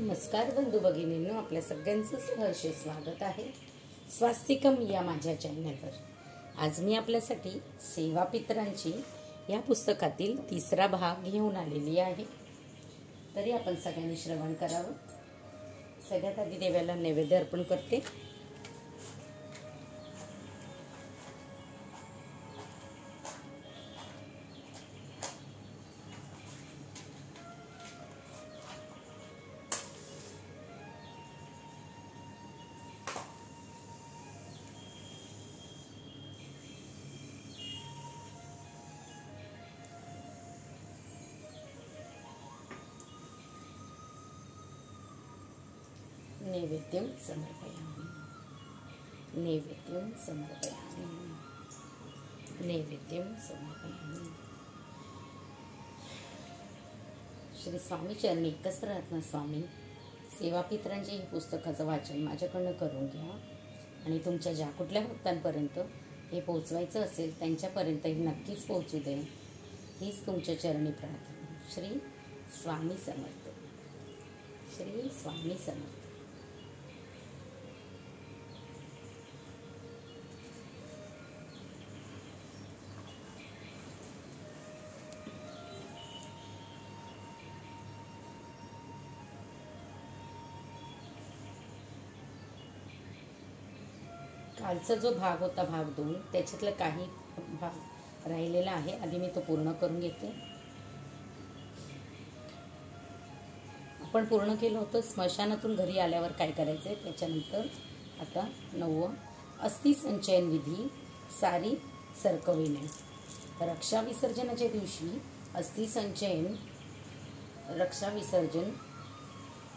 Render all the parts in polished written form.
नमस्कार बंधू भगिनींनो, आपल्या सगळ्यांचं सहर्ष स्वागत आहे स्वास्तिकम या माझ्या चॅनलवर। आज मी आपल्यासाठी सेवापित्रांची या पुस्तकातील तिसरा भाग घेऊन आलेली आहे। तरी आपण सगळ्यांनी श्रवण करावं। सगळ्यात आधी देवाला नैवेद्य अर्पण करते। नैवेद्यं समर्पयामि, नैवेद्यं समर्पयामि, नैवेद्यं समर्पयामि। श्री स्वामी चरणी एकच प्रार्थना, स्वामी सेवापित्रांचे हे पुस्तकाचं वाचन माझ्याकडनं करून घ्या आणि तुमच्या ज्या कुठल्या भक्तांपर्यंत हे पोहोचवायचं असेल त्यांच्यापर्यंत हे नक्कीच पोहोचू दे, हीच तुमच्या चरणी प्रार्थना। श्री स्वामी समर्थ, श्री स्वामी समर्थ। कालचा जो भाग होता, भाग 2, त्याच्यातला काही भाग राहिलेला आहे। आधी मी तो पूर्ण करून घेते। आपण पूर्ण केलं होतं स्मशानातून घरी आल्यावर काय करायचं, त्याच्यानंतर आता 9 अस्थि संचयन विधी सारी सरकविणे। रक्षा विसर्जनाच्या दिवशी अस्थि संचयन, रक्षा विसर्जन,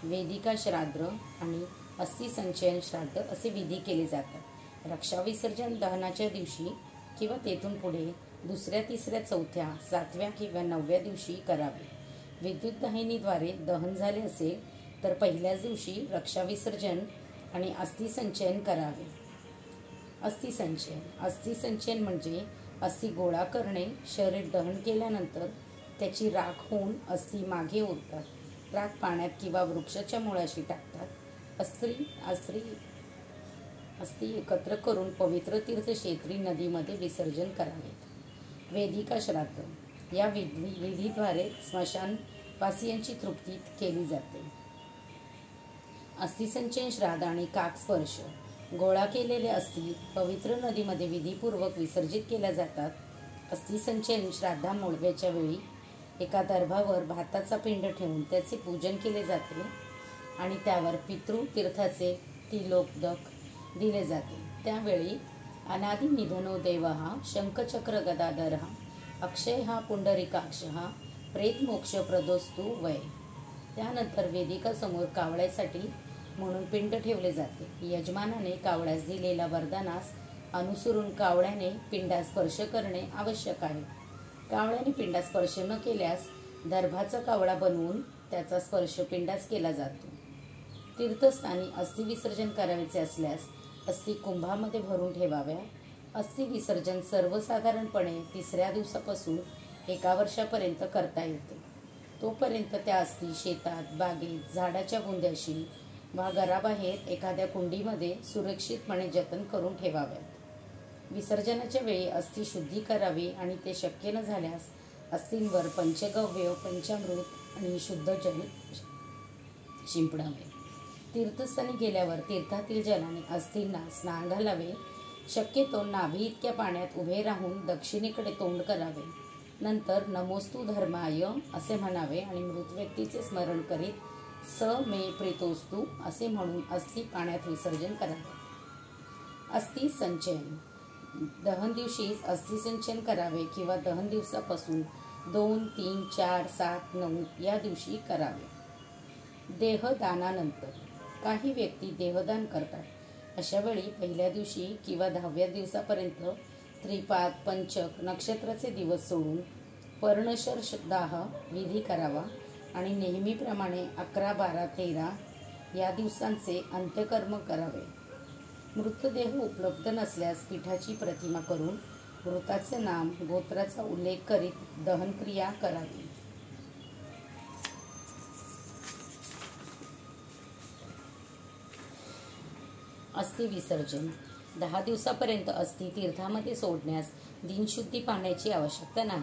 वेदिका श्राद्ध आणि अस्थि संचयन श्राद्ध असे विधी केले जातात। रक्षा विसर्जन दहनाच्या दिवशी किंवा तेथून पुढे दुसऱ्या, तिसऱ्या, चौथ्या, 7व्या किंवा 9व्या दिवशी करावे। विद्युत दाहिनीद्वारे दहन झाले असेल तर पहिल्याच दिवशी रक्षा विसर्जन आणि अस्थि संचयन करावे। अस्थि संचयन, अस्थि संचयन म्हणजे अस्थि गोळा करणे। शरीर दहन केल्यानंतर त्याची राख होऊन अस्थि मागे ओढतात। राख पाण्यात किंवा वृक्षाच्या मुळाशी टाकतात। अस्थि एकत्र करून पवित्र तीर्थक्षेत्री नदीमध्ये विसर्जन करावेत। वेदिका श्राद्ध, या विधीद्वारे स्मशानवासियांची तृप्ती केली जाते। अस्थि संचयन श्राद्ध आणि काकस्पर्श, गोळा केलेले अस्थि पवित्र नदीमध्ये विधीपूर्वक विसर्जित केल्या जातात। अस्थि संचयन श्राद्धामुळव्याच्या वेळी एका दर्भावर भाताचा पिंड ठेवून त्याचे पूजन केले जाते आणि त्यावर पितृतीर्थाचे तिलोदक दिले जाते। त्यावेळी अनादि निधनो देवः शंखचक्र गदाधरः अक्षयः पुंडरीकाक्षः प्रेत मोक्ष प्रदोस्तु वै। त्यानंतर वेदिकासमोर कावळ्यासाठी म्हणून पिंड ठेवले जाते। यजमानाने कावळ्यास दिलेल्या वरदानास अनुसरून कावळ्याने पिंडास स्पर्श करणे आवश्यक आहे। कावळ्याने पिंडास स्पर्श न केल्यास दर्भाचा कावळा बनवून त्याचा स्पर्श पिंडास केला जातो। तीर्थस्थानी अस्थि विसर्जन करायचे असल्यास अस्थि कुंभामध्ये भरून ठेवाव्या। अस्थि विसर्जन सर्वसाधारणपणे 3ऱ्या दिवसापासून 1 वर्षापर्यंत करता येते। तोपर्यंत त्या अस्थि शेतात, बागेत, झाडाच्या बुंद्याशी वा घराबाहेर एखाद्या कुंडीमध्ये सुरक्षितपणे जतन करून ठेवाव्यात। विसर्जनाच्या वेळी अस्थि शुद्धी करावी आणि ते शक्य न झाल्यास अस्थींवर पंचगव्य, पंचामृत आणि शुद्ध जल शिंपडावे। तीर्थस्थानी गेल्यावर तीर्थातील जलाने अस्थींना स्नान घालावे। शक्यतो नाभी इतक्या पाण्यात उभे राहून दक्षिणेकडे तोंड करावे। नंतर नमोस्तु धर्माय असे म्हणावे आणि मृत व्यक्तीचे स्मरण करीत स मे प्रीतोस्तु असे म्हणून अस्थि पाण्यात विसर्जन करावे। अस्थि संचयन, दहन दिवशीच अस्थि संचयन करावे किंवा दहन दिवसापासून 2, 3, 4, 7, 9 या दिवशी करावे। देहदानानंतर काही व्यक्ती देहदान करतात। अशा वेळी पहिल्या दिवशी किंवा 10व्या दिवसापर्यंत त्रिपाद, पंचक, नक्षत्राचे दिवस सोडून पर्णशरदाह विधी करावा आणि नेहमीप्रमाणे 11, 12, 13 या दिवसांचे अंत्यकर्म करावे। मृतदेह उपलब्ध नसल्यास पीठाची प्रतिमा करून मृताचे नाम, गोत्राचा उल्लेख करीत दहनक्रिया करावी। अस्थि विसर्जन. 10 दिवसापर्यंत अस्थि तीर्थामध्ये सोडण्यास दिनशुद्धी पाहण्याची आवश्यकता नाही.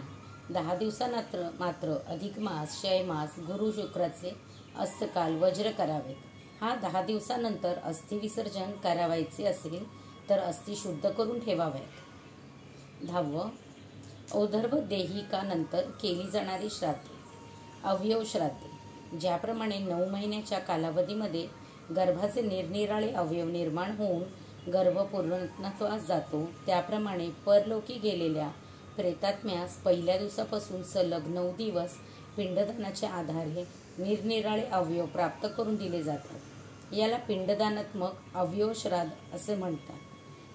10 दिवसानंतर मात्र अधिक मास, क्षयमास, गुरु शुक्राचे अस्तकाल वज्र करावेत. हा 10 दिवसानंतर अस्थि विसर्जन करावायचे असेल तर अस्थि शुद्ध करून ठेवाव्यात. 10. औदर्भ देहिकानंतर केली जाणारी श्राद्धे. अवयव श्राद्धे. ज्याप्रमाणे 9 महिन्याच्या कालावधीमध्ये गर्भाचे निरनिराळे अवयव निर्माण होऊन गर्भ पूर्णत्वास जातो, त्याप्रमाणे परलोकी गेलेल्या प्रेतात्म्यास पहिल्या दिवसापासून सलग 9 दिवस पिंडदानाच्या आधारे निरनिराळे अवयव प्राप्त करून दिले जातात. याला पिंडदानात्मक अवयव श्राद्ध असे म्हणतात.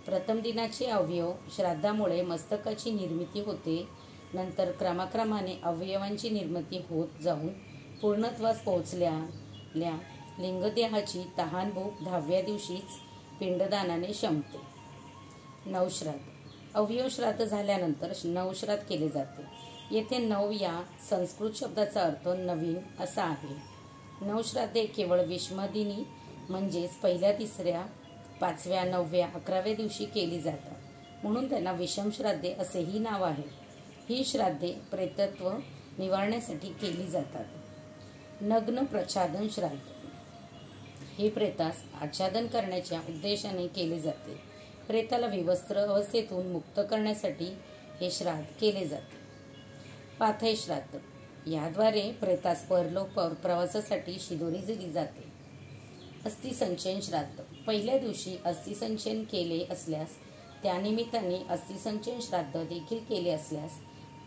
प्रथम दिनाचे अवयव श्राद्धामुळे मस्तकाची निर्मिती होते. नंतर क्रमाक्रमाने अवयवांची निर्मिती होत जाऊन पूर्णत्वास पोहोचल्या लिंगदेहाची तहानभूक 10व्या दिवशीच पिंडदानाने शमते. नवश्राद्ध. अवयव श्राद्ध झाल्यानंतर नवश्राद्ध केले जाते. येथे नव या संस्कृत शब्दाचा अर्थ नवीन असा आहे. नवश्राद्धे केवळ विषमदिनी म्हणजेच पहिल्या, तिसऱ्या, 5व्या, 9व्या, 11व्या दिवशी केली जातात, म्हणून त्यांना विषम श्राद्धे असेही नाव आहे. ही श्राद्धे प्रेतत्व निवारण्यासाठी केली जातात. नग्न प्रच्छादन श्राद्ध. हे प्रेतास आच्छादन करण्याच्या उद्देशाने केले जाते. प्रेताला विवस्त्र अवस्थेतून मुक्त करण्यासाठी हे श्राद्ध केले जाते. पाथय श्राद्ध. याद्वारे प्रेतास परलोक प्रवासासाठी शिदोरी दिली जाते. अस्थिसंचयन श्राद्ध. पहिल्या दिवशी अस्थिसंचयन केले असल्यास त्यानिमित्ताने अस्थिसंचयन श्राद्ध देखील केले असल्यास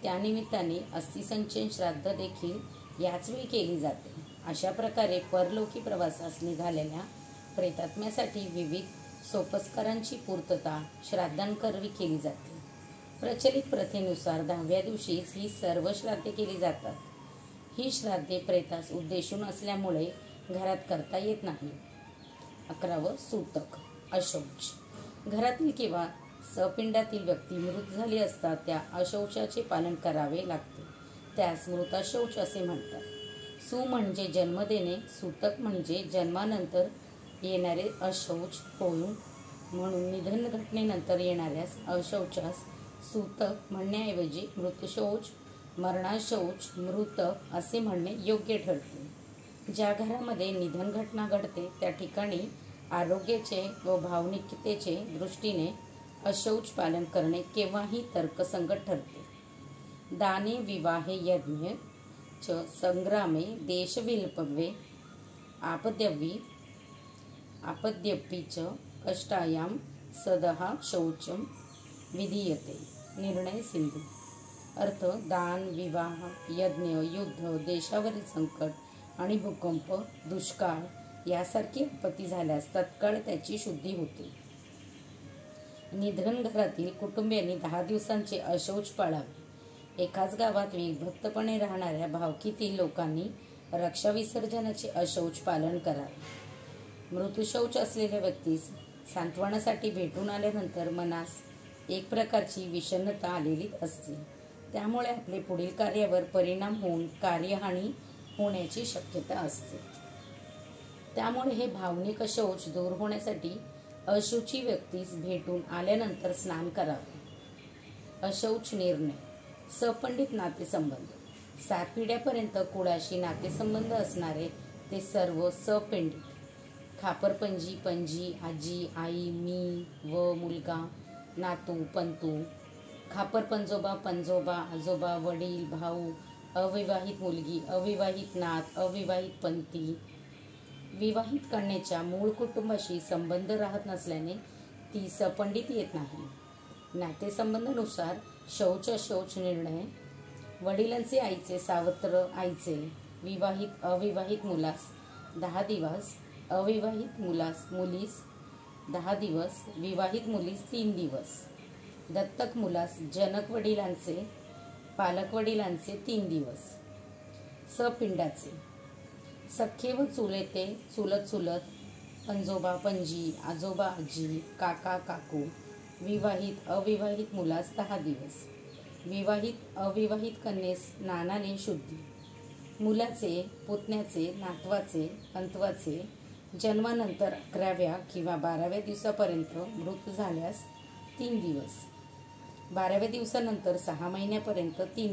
त्यानिमित्ताने अस्थिसंचयन श्राद्ध देखील याच वेळी केली जाते. अशा प्रकारे परलोकी प्रवासास निघालेल्या प्रेतात्म्यासाठी विविध सोपस्कारांची पूर्तता श्राद्धांकरवी केली जाते. प्रचलित प्रथेनुसार 10व्या दिवशीच ही सर्व श्राद्धे केली जातात. ही श्राद्धे प्रेतास उद्देशून असल्यामुळे घरात करता येत नाही. 11. सूतक अशौच. घरातील किंवा सपिंडातील व्यक्ती मृत झाली असता त्या अशौचाचे पालन करावे लागते. त्यास मृताशौच असे म्हणतात. सु म्हणजे जन्म देणे, सूतक म्हणजे जन्मानंतर येणारे अशौच होऊन म्हणून निधन घटनेनंतर येणाऱ्यास अशौचास सूतक म्हणण्याऐवजी मृतशौच, मरणाशौच, मृतक असे म्हणणे योग्य ठरते. ज्या घरामध्ये निधन घटना घडते त्या ठिकाणी आरोग्याचे व भावनिकतेचे दृष्टीने अशौच पालन करणे केव्हाही तर्कसंगत ठरते. दाने विवाहे यज्ञ च संग्रामे देशविल्पवे आपद्यपि च कष्टायां सदहा शौचम विधीयते. निर्णय सिंधू. अर्थ: दान, विवाह, यज्ञ, युद्ध, देशावरील संकट आणि भूकंप, दुष्काळ यासारखी आपत्ती झाल्यास तत्काळ त्याची शुद्धी होते. निधन घरातील कुटुंबियांनी 10 दिवसांचे अशौच पाळावे. एकाच गावात विभक्तपणे राहणाऱ्या भावकीतील लोकांनी रक्षा विसर्जनाचे अशौच पालन करावे. मृत्यूशौच असलेल्या व्यक्तीस सांत्वनासाठी भेटून आल्यानंतर मनास एक प्रकारची विषण्णता आलेली असते. त्यामुळे आपले पुढील कार्यावर परिणाम होऊन कार्यहानी होण्याची शक्यता असते. त्यामुळे हे भावनिक अशौच दूर होण्यासाठी अशुची व्यक्तीस भेटून आल्यानंतर स्नान करावे. अशौच निर्णय. सपंडित नातेसंबंध. 7 पिढ्यापर्यंत कुळाशी नातेसंबंध असणारे ते सर्व सपिंडित. खापरपंजी, पणजी, आजी, आई, मी व मुलगा, नातू, पंतू, खापरपंजोबा, पंजोबा, आजोबा, वडील, भाऊ, अविवाहित मुलगी, अविवाहित नात, अविवाहित पणती. विवाहित कन्येच्या मूळ कुटुंबाशी संबंध राहत नसल्याने ती सपंडित येत नाही. नातेसंबंधानुसार शौच अशौच निर्णय. वडिलांचे आईचे सावत्र आईचे. विवाहित अविवाहित मुलास 10 दिवस, अविवाहित मुलीस 10 दिवस, विवाहित मुलीस 3 दिवस. दत्तक मुलास जनक वडिलांचे, पालक वडिलांचे 3 दिवस. सपिंडाचे. सख्खे व चुलते, चुलत चुलत, पंजोबा पणजी, आजोबा आजी, काका काकू. विवाहित अविवाहित मुलास 10 दिवस. विवाहित अविवाहित कन्येस नानाने शुद्धी. मुलाचे, पुतण्याचे, नातवाचे, अंतवाचे, जन्मानंतर 11व्या किंवा 12व्या दिवसापर्यंत मृत झाल्यास 3 दिवस, 12व्या दिवसानंतर 6 महिन्यापर्यंत 3